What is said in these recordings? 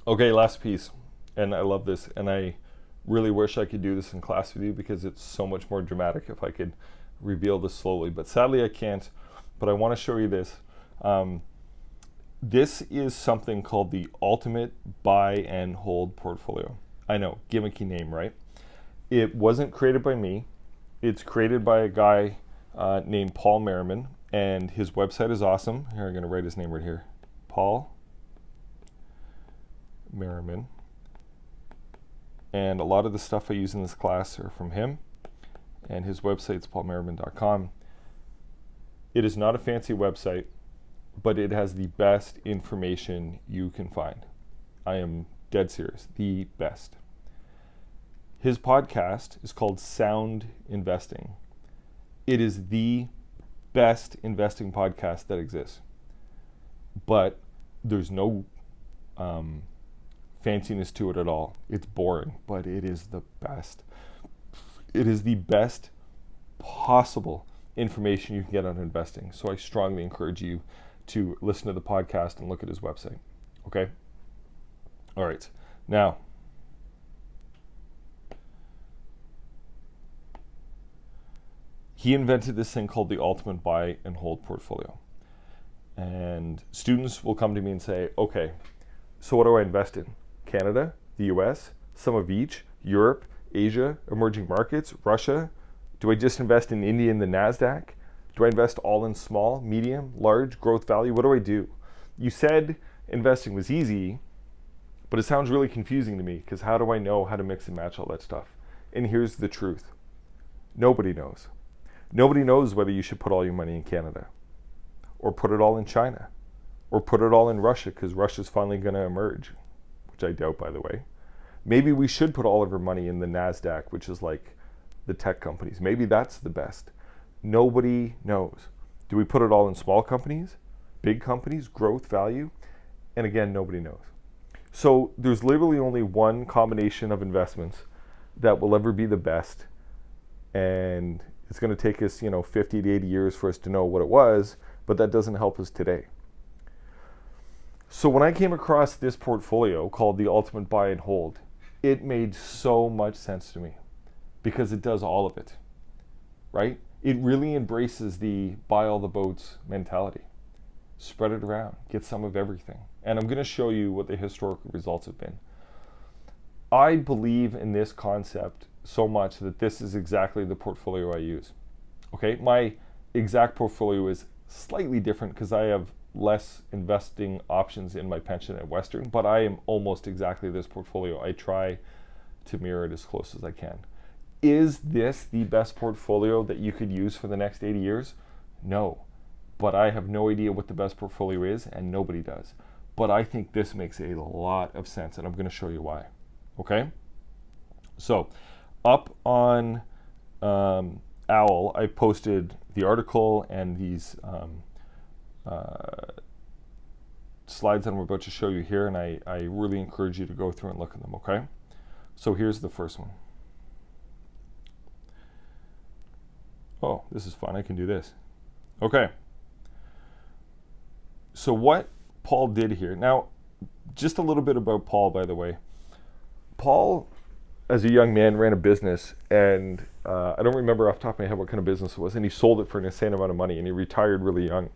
Okay, last piece. And I love this. And I really wish I could do this in class with you because it's so much more dramatic if I could reveal this slowly. But sadly, I can't. But I want to show you this. This is something called the Ultimate Buy and Hold Portfolio. I know, gimmicky name, right? It wasn't created by me. It's created by a guy named Paul Merriman, and his website is awesome. Here, I'm going to write his name right here. Paul Merriman. And a lot of the stuff I use in this class are from him, and his website's paulmerriman.com. It is not a fancy website, but it has the best information you can find. I am dead serious, the best. His podcast is called Sound Investing. It is the best investing podcast that exists. But there's no fanciness to it at all. It's boring, but it is the best. It is the best possible information you can get on investing. So I strongly encourage you to listen to the podcast and look at his website. Okay? All right. Now, he invented this thing called the Ultimate Buy and Hold Portfolio. And students will come to me and say, okay, so what do I invest in? Canada, the US, some of each, Europe, Asia, emerging markets, Russia? Do I just invest in India and the NASDAQ? Do I invest all in small, medium, large, growth value? What do I do? You said investing was easy, but it sounds really confusing to me because how do I know how to mix and match all that stuff? And here's the truth. Nobody knows. Nobody knows whether you should put all your money in Canada or put it all in China or put it all in Russia because Russia's finally going to emerge, which I doubt, by the way. Maybe we should put all of our money in the NASDAQ, which is like the tech companies. Maybe that's the best. Nobody knows. Do we put it all in small companies, big companies, growth, value? And again, nobody knows. So there's literally only one combination of investments that will ever be the best. And it's going to take us, 50 to 80 years for us to know what it was, but that doesn't help us today. So when I came across this portfolio called the Ultimate Buy and Hold, it made so much sense to me because it does all of it, right? It really embraces the buy all the boats mentality. Spread it around, get some of everything. And I'm going to show you what the historical results have been. I believe in this concept so much that this is exactly the portfolio I use. Okay, my exact portfolio is slightly different because I have less investing options in my pension at Western, but I am almost exactly this portfolio. I try to mirror it as close as I can. Is this the best portfolio that you could use for the next 80 years? No, but I have no idea what the best portfolio is, and nobody does. But I think this makes a lot of sense, and I'm going to show you why. Okay? So, up on OWL, I posted the article and these slides that I'm about to show you here, and I really encourage you to go through and look at them, okay? So here's the first one. Oh, this is fun. I can do this. Okay. So what Paul did here. Now, just a little bit about Paul, by the way. Paul, as a young man, ran a business, and I don't remember off the top of my head what kind of business it was, and he sold it for an insane amount of money, and he retired really young.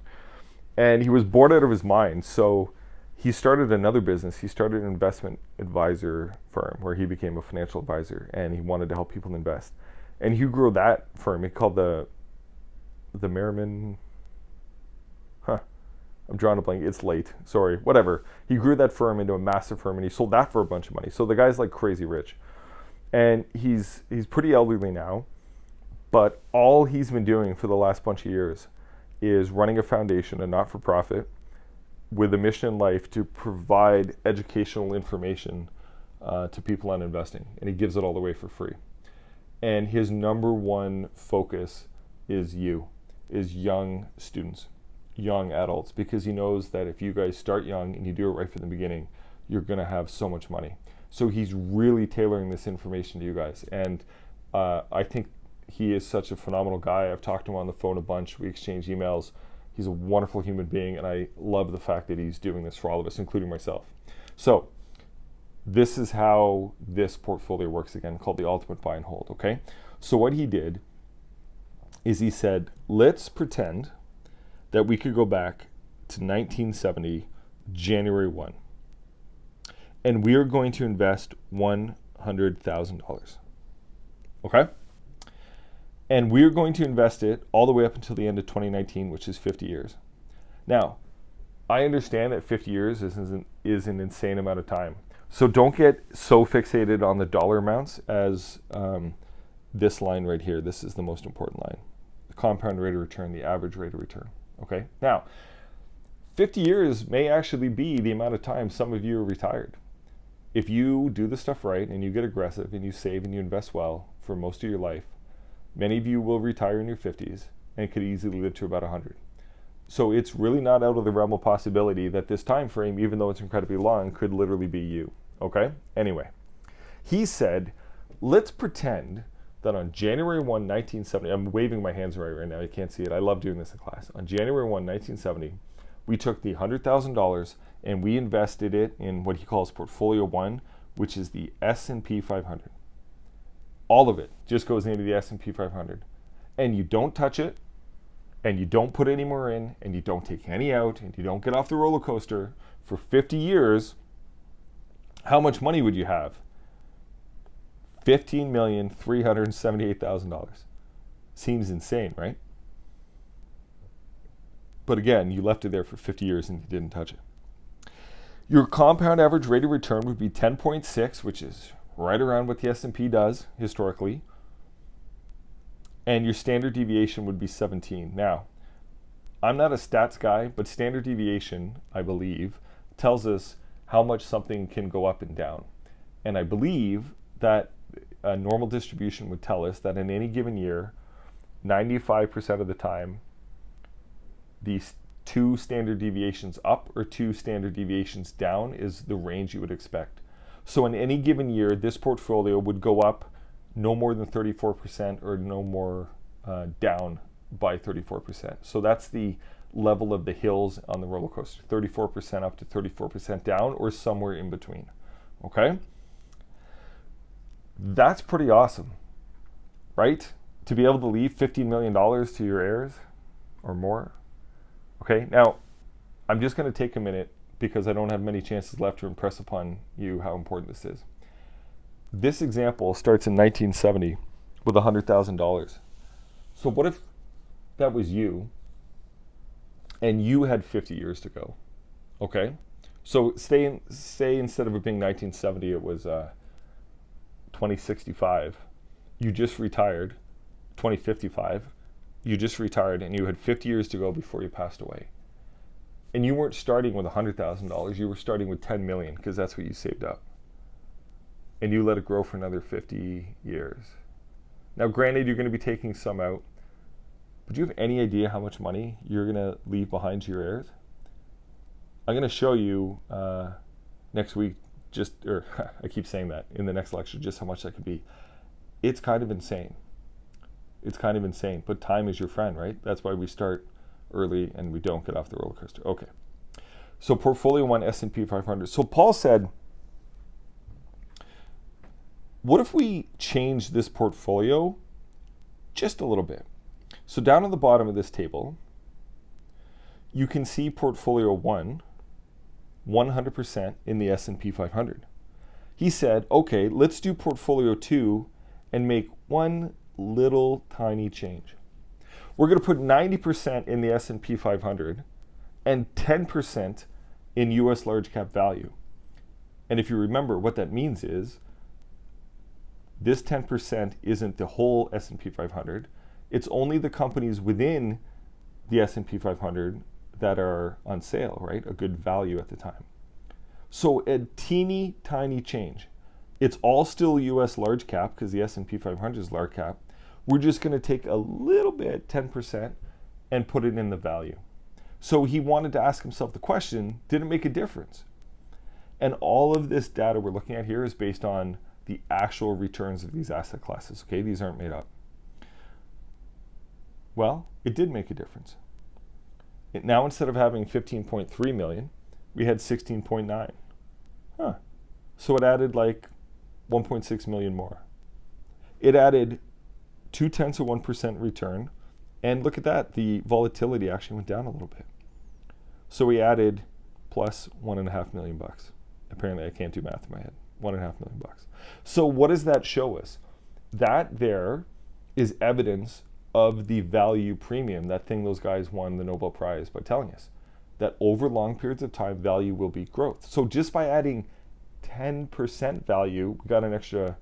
And he was bored out of his mind, so he started another business. He started an investment advisor firm where he became a financial advisor, and he wanted to help people invest. And he grew that firm. He called the Merriman. I'm drawing a blank. It's late. Sorry. Whatever. He grew that firm into a massive firm, and he sold that for a bunch of money. So the guy's like crazy rich, and he's pretty elderly now. But all he's been doing for the last bunch of years is running a foundation, a not-for-profit, with a mission in life to provide educational information to people on investing, and he gives it all away for free. And his number one focus is young students, young adults, because he knows that if you guys start young and you do it right from the beginning, you're going to have so much money. So he's really tailoring this information to you guys. And I think he is such a phenomenal guy. I've talked to him on the phone a bunch. We exchange emails. He's a wonderful human being, and I love the fact that he's doing this for all of us, including myself. So this is how this portfolio works again, called the ultimate buy and hold, okay? So what he did is he said, let's pretend that we could go back to 1970, January 1, and we are going to invest $100,000, okay? And we're going to invest it all the way up until the end of 2019, which is 50 years. Now, I understand that 50 years is an insane amount of time. So don't get so fixated on the dollar amounts as this line right here. This is the most important line. The compound rate of return, the average rate of return. Okay? Now, 50 years may actually be the amount of time some of you are retired. If you do the stuff right and you get aggressive and you save and you invest well for most of your life, many of you will retire in your 50s and could easily live to about 100. So it's really not out of the realm of possibility that this time frame, even though it's incredibly long, could literally be you. Okay? Anyway, he said, let's pretend that on January 1, 1970, I'm waving my hands right now, you can't see it. I love doing this in class. On January 1, 1970, we took the $100,000 and we invested it in what he calls Portfolio 1, which is the S&P 500. All of it just goes into the S&P 500. And you don't touch it, and you don't put any more in, and you don't take any out, and you don't get off the roller coaster for 50 years, how much money would you have? $15,378,000. Seems insane, right? But again, you left it there for 50 years and you didn't touch it. Your compound average rate of return would be 10.6, which is right around what the S&P does historically. And your standard deviation would be 17. Now, I'm not a stats guy, but standard deviation, I believe, tells us how much something can go up and down. And I believe that a normal distribution would tell us that in any given year, 95% of the time, these 2 standard deviations up or 2 standard deviations down is the range you would expect. So in any given year, this portfolio would go up no more than 34% or no more down by 34%. So that's the level of the hills on the roller coaster, 34% up to 34% down or somewhere in between, okay? That's pretty awesome, right? To be able to leave $15 million to your heirs or more. Okay, now I'm just going to take a minute because I don't have many chances left to impress upon you how important this is. This example starts in 1970 with $100,000. So what if that was you and you had 50 years to go? Okay, so say instead of it being 1970, it was 2065. You just retired. 2055. You just retired and you had 50 years to go before you passed away. And you weren't starting with $100,000, you were starting with 10 million because that's what you saved up. And you let it grow for another 50 years. Now granted, you're going to be taking some out, but do you have any idea how much money you're going to leave behind to your heirs? I'm going to show you next week, I keep saying that, in the next lecture, just how much that could be. It's kind of insane. It's kind of insane, but time is your friend, right? That's why we start early and we don't get off the roller coaster. Okay, so Portfolio 1, S&P 500. So Paul said, what if we change this portfolio just a little bit? So down at the bottom of this table, you can see Portfolio 1, 100% in the S&P 500. He said, okay, let's do Portfolio 2 and make one little tiny change. We're going to put 90% in the S&P 500 and 10% in US large cap value. And if you remember, what that means is this 10% isn't the whole S&P 500. It's only the companies within the S&P 500 that are on sale, right? A good value at the time. So a teeny tiny change. It's all still US large cap because the S&P 500 is large cap. We're just going to take a little bit, 10%, and put it in the value. So he wanted to ask himself the question, did it make a difference? And all of this data we're looking at here is based on the actual returns of these asset classes. Okay, these aren't made up. Well, it did make a difference. Now instead of having 15.3 million, we had 16.9. Huh. So it added like 1.6 million more. It added 0.2% return. And look at that, the volatility actually went down a little bit. So we added plus 1.5 million bucks. Apparently I can't do math in my head. 1.5 million bucks. So what does that show us? That there is evidence of the value premium, that thing those guys won the Nobel Prize by telling us, that over long periods of time, value will beat growth. So just by adding 10% value, we got an extra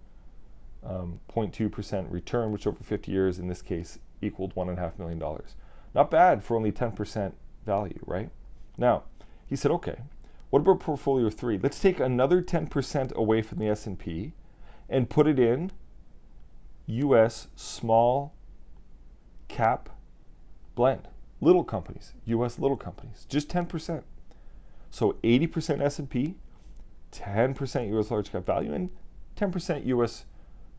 0.2% return, which over 50 years, in this case, equaled $1.5 million. Not bad for only 10% value, right? Now, he said, okay, what about portfolio 3? Let's take another 10% away from the S&P and put it in U.S. small cap blend. Little companies, U.S. little companies, just 10%. So 80% S&P, 10% U.S. large cap value, and 10% U.S.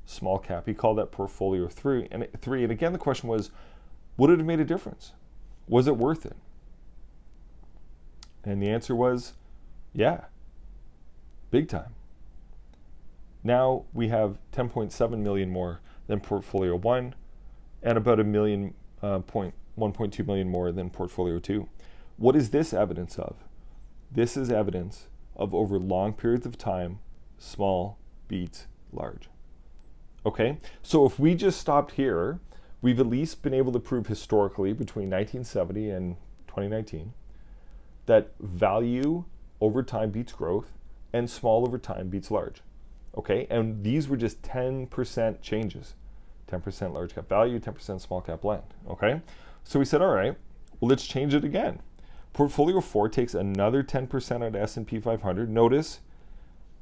small cap. He called that portfolio 3. And again, the question was, would it have made a difference? Was it worth it? And the answer was, yeah, big time. Now we have 10.7 million more than portfolio 1, and about 1.2 million more than portfolio 2. What is this evidence of? This is evidence of, over long periods of time, small beats large. Okay, so if we just stopped here, we've at least been able to prove historically between 1970 and 2019 that value over time beats growth and small over time beats large. Okay, and these were just 10% changes. 10% large cap value, 10% small cap blend. Okay, so we said, all right, well, let's change it again. Portfolio 4 takes another 10% out of S&P 500. Notice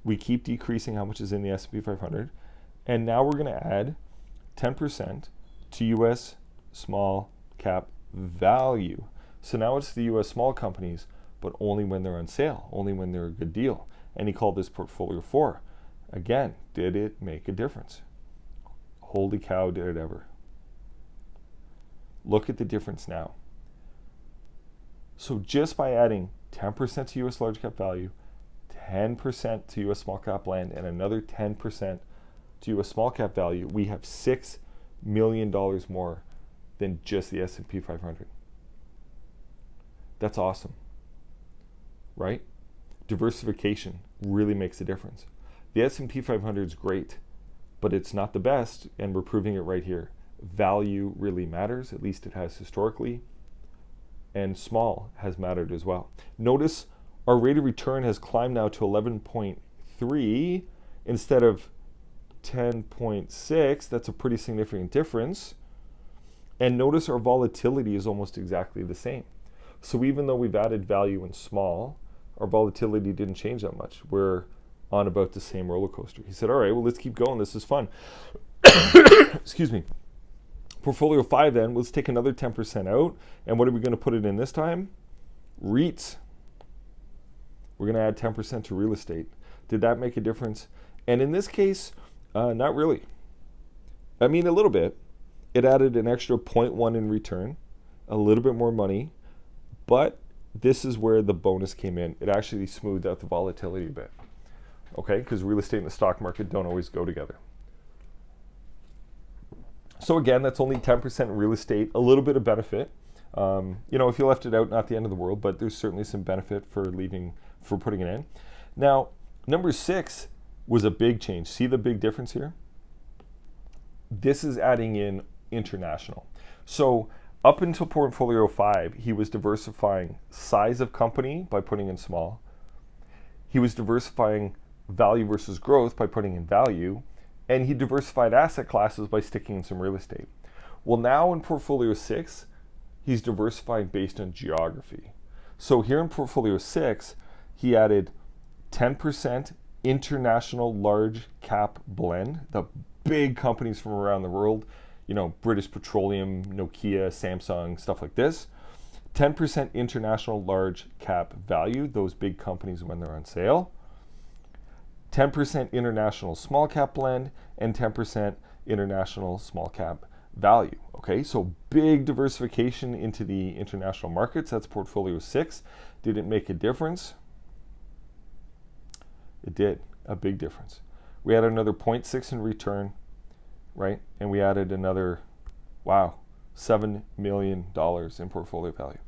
we keep decreasing how much is in the S&P 500. And now we're going to add 10% to U.S. small cap value. So now it's the U.S. small companies, but only when they're on sale, only when they're a good deal. And he called this portfolio 4. Again, did it make a difference? Holy cow, did it ever. Look at the difference now. So just by adding 10% to U.S. large cap value, 10% to U.S. small cap blend, and another 10% to U.S. small cap value, we have $6 million more than just the S&P 500. That's awesome, right? Diversification really makes a difference. The S&P 500 is great, but it's not the best, and we're proving it right here. Value really matters, at least it has historically, and small has mattered as well. Notice our rate of return has climbed now to 11.3 instead of 10.6. That's a pretty significant difference. And notice our volatility is almost exactly the same. So even though we've added value in small, our volatility didn't change that much. We're on about the same roller coaster. He said, all right, well, let's keep going. This is fun. Excuse me. Portfolio 5 then, let's take another 10% out. And what are we going to put it in this time? REITs. We're going to add 10% to real estate. Did that make a difference? And in this case, not really. I mean, a little bit. It added an extra 0.1 in return, a little bit more money, but this is where the bonus came in. It actually smoothed out the volatility a bit, okay? Because real estate and the stock market don't always go together. So again, that's only 10% real estate, a little bit of benefit. You know, if you left it out, not the end of the world, but there's certainly some benefit for putting it in. Now, number 6 was a big change. See the big difference here? This is adding in international. So up until portfolio 5, he was diversifying size of company by putting in small. He was diversifying value versus growth by putting in value. And he diversified asset classes by sticking in some real estate. Well, now in portfolio 6, he's diversifying based on geography. So here in portfolio 6, he added 10% international large cap blend, the big companies from around the world, you know, British Petroleum, Nokia, Samsung, stuff like this. 10% international large cap value, those big companies when they're on sale. 10% international small cap blend, and 10% international small cap value. Okay, so big diversification into the international markets. That's portfolio 6. Did it make a difference? It did. a big difference. We added another 0.6 in return, right? And we added another, wow, $7 million in portfolio value.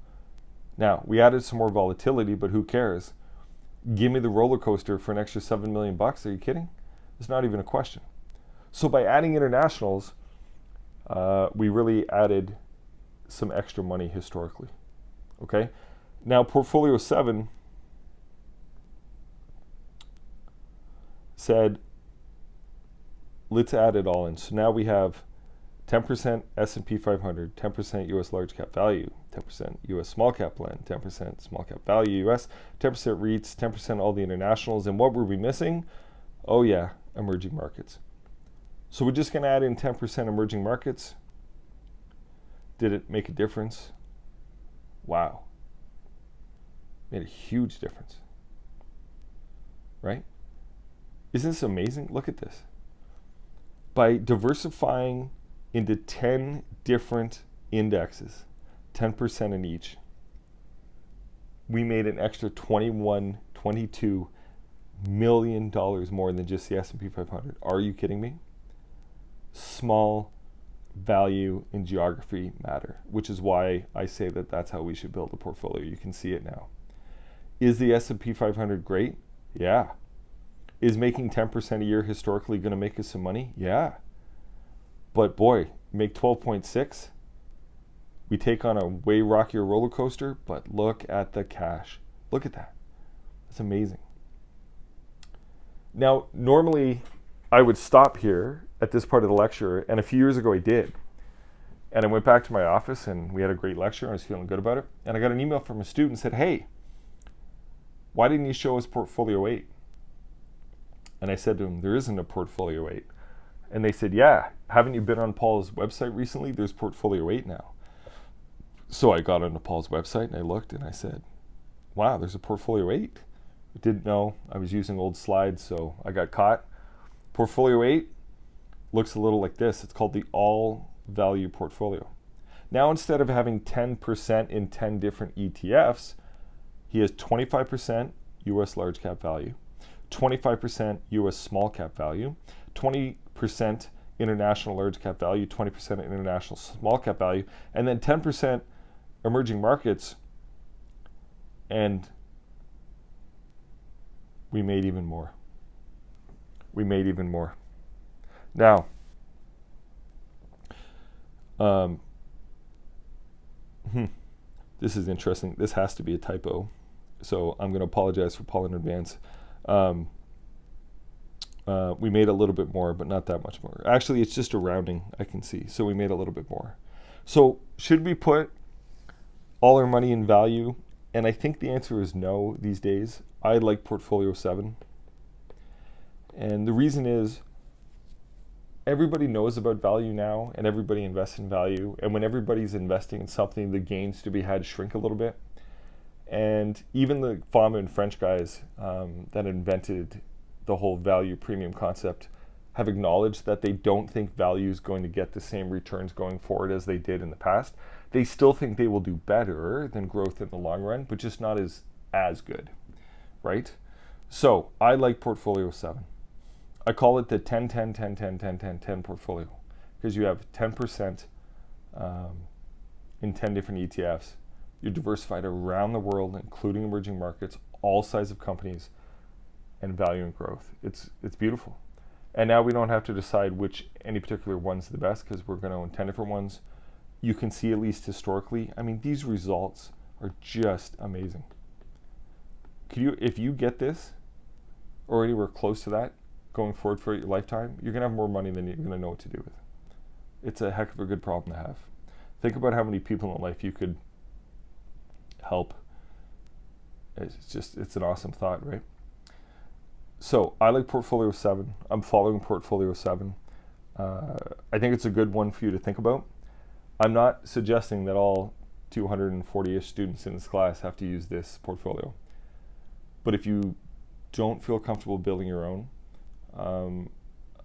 Now, we added some more volatility, but who cares? Give me the roller coaster for an extra $7 million. Are you kidding? It's not even a question. So by adding internationals, we really added some extra money historically. Okay? Now, Portfolio 7 said, let's add it all in. So now we have 10% S&P 500, 10% US large cap value, 10% US small cap blend, 10% small cap value US, 10% REITs, 10% all the internationals. And what were we missing? Oh yeah, emerging markets. So we're just going to add in 10% emerging markets. Did it make a difference? Wow. Made a huge difference. Right? Isn't this amazing? Look at this. By diversifying into 10 different indexes, 10% in each, we made an extra $22 million more than just the S&P 500. Are you kidding me? Small value and geography matter, which is why I say that that's how we should build a portfolio. You can see it now. Is the S&P 500 great? Yeah. Is making 10% a year historically going to make us some money? Yeah. But boy, make 12.6. We take on a way rockier roller coaster, but look at the cash. Look at that. That's amazing. Now, normally I would stop here at this part of the lecture, and a few years ago I did. And I went back to my office and we had a great lecture. I was feeling good about it. And I got an email from a student that said, hey, why didn't you show us Portfolio 8? And I said to him, there isn't a Portfolio 8. And they said, yeah, haven't you been on Paul's website recently? There's Portfolio 8 now. So I got onto Paul's website and I looked and I said, wow, there's a Portfolio 8. I didn't know. I was using old slides, so I got caught. Portfolio 8 looks a little like this. It's called the All Value Portfolio. Now, instead of having 10% in 10 different ETFs, he has 25% US large cap value, 25% US small cap value, 20% international large cap value, 20% international small cap value, and then 10% emerging markets. And we made even more. We made even more. Now, this is interesting. This has to be a typo. So I'm going to apologize for Paul in advance. We made a little bit more, but not that much more. Actually, it's just a rounding, I can see. So we made a little bit more. So should we put all our money in value? And I think the answer is no these days. I like Portfolio 7. And the reason is everybody knows about value now and everybody invests in value. And when everybody's investing in something, the gains to be had shrink a little bit. And even the Fama and French guys that invented the whole value premium concept have acknowledged that they don't think value is going to get the same returns going forward as they did in the past. They still think they will do better than growth in the long run, but just not as good, right? So I like Portfolio 7. I call it the 10-10-10-10-10-10-10 portfolio because you have 10% in 10 different ETFs. You're diversified around the world, including emerging markets, all sizes of companies, and value and growth. It's beautiful. And now we don't have to decide which any particular one's the best because we're going to own 10 different ones. You can see, at least historically, I mean, these results are just amazing. If you get this or anywhere close to that going forward for your lifetime, you're going to have more money than you're going to know what to do with. It's a heck of a good problem to have. Think about how many people in life you could help. It's an awesome thought, right? So I like Portfolio 7. I'm following Portfolio 7. I think it's a good one for you to think about. I'm not suggesting that all 240-ish students in this class have to use this portfolio. But if you don't feel comfortable building your own,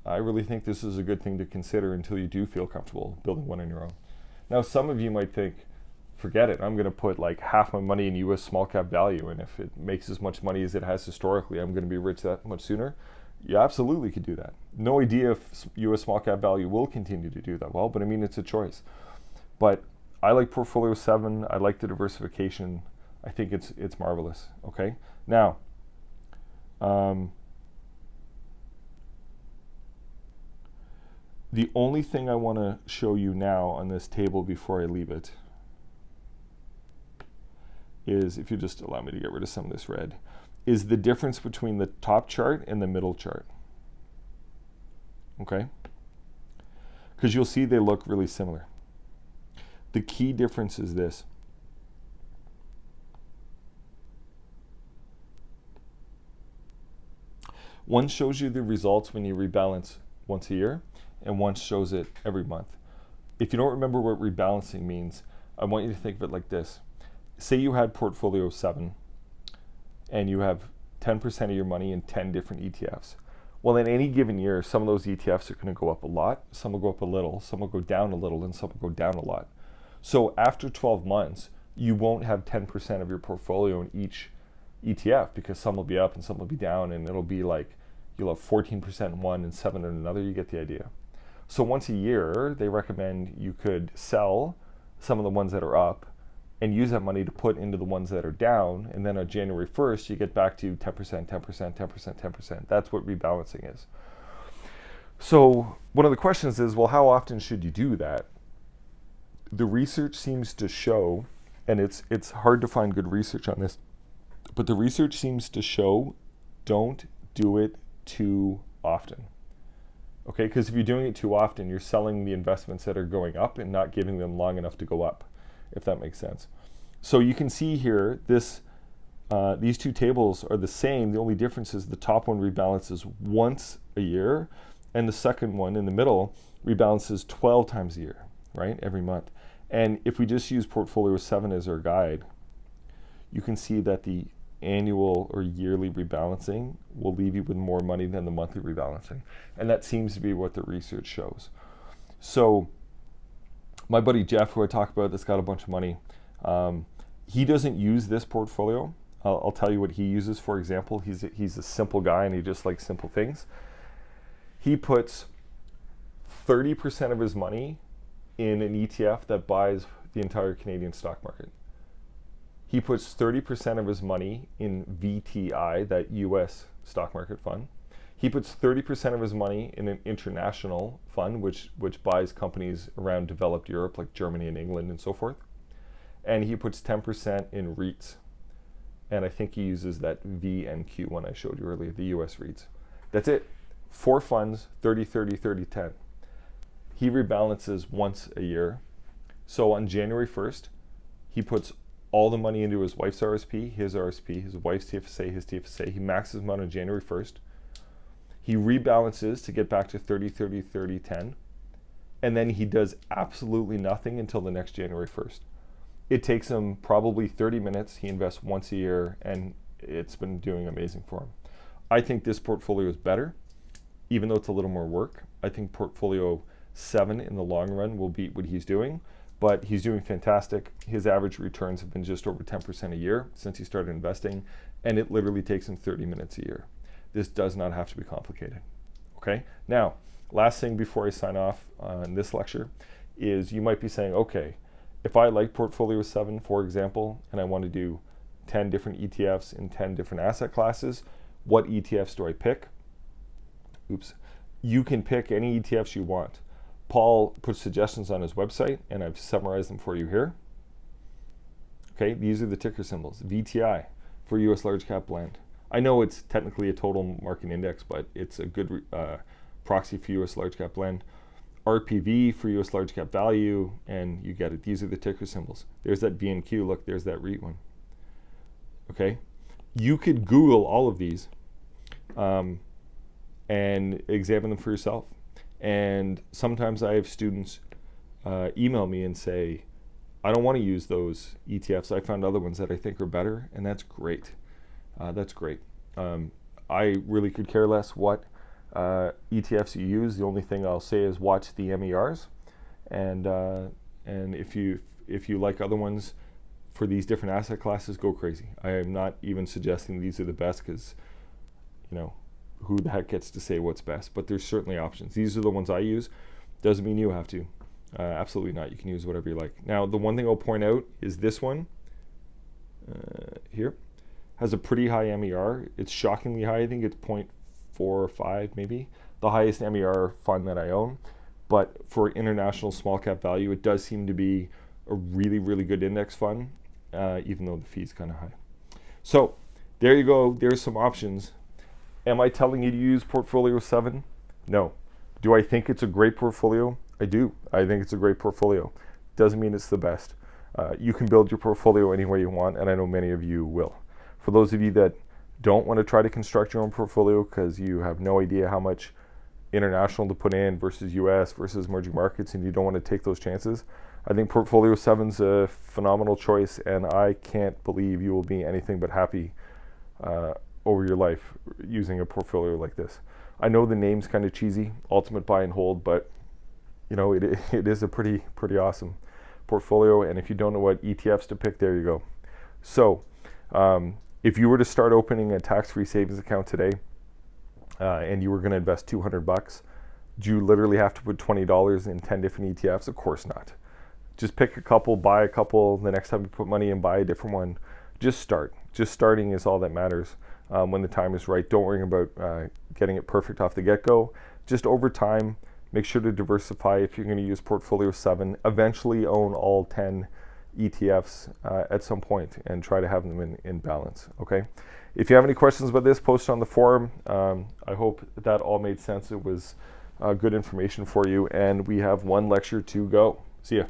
I really think this is a good thing to consider until you do feel comfortable building one on your own. Now, some of you might think, forget it, I'm going to put like half my money in US small cap value, and if it makes as much money as it has historically, I'm going to be rich that much sooner. You absolutely could do that. No idea if U.S. small cap value will continue to do that well, but I mean, it's a choice. But I like Portfolio 7. I like the diversification. I think it's marvelous. Okay, now the only thing I want to show you now on this table before I leave it is, if you just allow me to get rid of some of this red, is the difference between the top chart and the middle chart. Okay? Because you'll see they look really similar. The key difference is this. One shows you the results when you rebalance once a year, and one shows it every month. If you don't remember what rebalancing means, I want you to think of it like this. Say you had Portfolio 7, and you have 10% of your money in 10 different ETFs. Well, in any given year, some of those ETFs are going to go up a lot, some will go up a little, some will go down a little, and some will go down a lot. So after 12 months, you won't have 10% of your portfolio in each ETF, because some will be up and some will be down, and it'll be like you'll have 14% in one and 7 in another. You get the idea. So once a year, they recommend you could sell some of the ones that are up and use that money to put into the ones that are down, and then on January 1st, you get back to 10%, 10%, 10%, 10%. That's what rebalancing is. So one of the questions is, well, how often should you do that? The research seems to show, and it's hard to find good research on this, but the research seems to show don't do it too often. Okay, because if you're doing it too often, you're selling the investments that are going up and not giving them long enough to go up, if that makes sense. So you can see here, these two tables are the same. The only difference is the top one rebalances once a year, and the second one in the middle rebalances 12 times a year, right, every month. And if we just use Portfolio 7 as our guide, you can see that the annual or yearly rebalancing will leave you with more money than the monthly rebalancing. And that seems to be what the research shows. So my buddy Jeff, who I talk about, that's got a bunch of money, he doesn't use this portfolio. I'll tell you what he uses. For example, he's a simple guy and he just likes simple things. He puts 30% of his money in an ETF that buys the entire Canadian stock market. He puts 30% of his money in VTI, that US stock market fund. He puts 30% of his money in an international fund, which buys companies around developed Europe, like Germany and England and so forth. And he puts 10% in REITs. And I think he uses that VNQ one I showed you earlier, the US REITs. That's it. 4 funds, 30, 30, 30, 10. He rebalances once a year. So on January 1st, he puts all the money into his wife's RSP, his wife's TFSA, his TFSA. He maxes them out on January 1st. He rebalances to get back to 30, 30, 30, 10. And then he does absolutely nothing until the next January 1st. It takes him probably 30 minutes. He invests once a year, and it's been doing amazing for him. I think this portfolio is better, even though it's a little more work. I think Portfolio 7 in the long run will beat what he's doing, but he's doing fantastic. His average returns have been just over 10% a year since he started investing, and it literally takes him 30 minutes a year. This does not have to be complicated. Okay? Now, last thing before I sign off on this lecture is you might be saying, okay, if I like Portfolio 7, for example, and I want to do 10 different ETFs in 10 different asset classes, what ETFs do I pick? Oops. You can pick any ETFs you want. Paul puts suggestions on his website, and I've summarized them for you here. Okay, these are the ticker symbols. VTI for US large cap blend. I know it's technically a total market index, but it's a good proxy for US large cap blend. RPV for US large cap value, and you get it. These are the ticker symbols. There's that VNQ. Look, there's that REIT one. Okay, you could Google all of these and examine them for yourself. And sometimes I have students email me and say, I don't want to use those ETFs. I found other ones that I think are better, and that's great. That's great. I really could care less what ETFs you use. The only thing I'll say is watch the MERs, and if you like other ones for these different asset classes, go crazy. I am not even suggesting these are the best, because who the heck gets to say what's best, but there's certainly options. These are the ones I use. Doesn't mean you have to. Absolutely not. You can use whatever you like. Now, the one thing I'll point out is this one here has a pretty high MER. It's shockingly high. I think it's 0.45 maybe, the highest MER fund that I own. But for international small cap value, it does seem to be a really, really good index fund, even though the fee's kind of high. So there you go. There's some options. Am I telling you to use Portfolio 7? No. Do I think it's a great portfolio? I do. I think it's a great portfolio. Doesn't mean it's the best. You can build your portfolio any way you want, and I know many of you will. For those of you that don't want to try to construct your own portfolio because you have no idea how much international to put in versus US versus emerging markets, and you don't want to take those chances, I think Portfolio 7's a phenomenal choice, and I can't believe you will be anything but happy over your life using a portfolio like this. I know the name's kind of cheesy, Ultimate Buy and Hold, but you know, it is a pretty awesome portfolio. And if you don't know what ETFs to pick, there you go. So if you were to start opening a tax-free savings account today and you were going to invest $200, do you literally have to put $20 in 10 different ETFs? Of course not. Just pick a couple, buy a couple. The next time you put money in, buy a different one. Just start. Just starting is all that matters when the time is right. Don't worry about getting it perfect off the get-go. Just over time, make sure to diversify if you're going to use Portfolio 7. Eventually own all 10 ETFs at some point and try to have them in balance, okay? If you have any questions about this, post on the forum. I hope that all made sense. It was good information for you, and we have one lecture to go. See ya.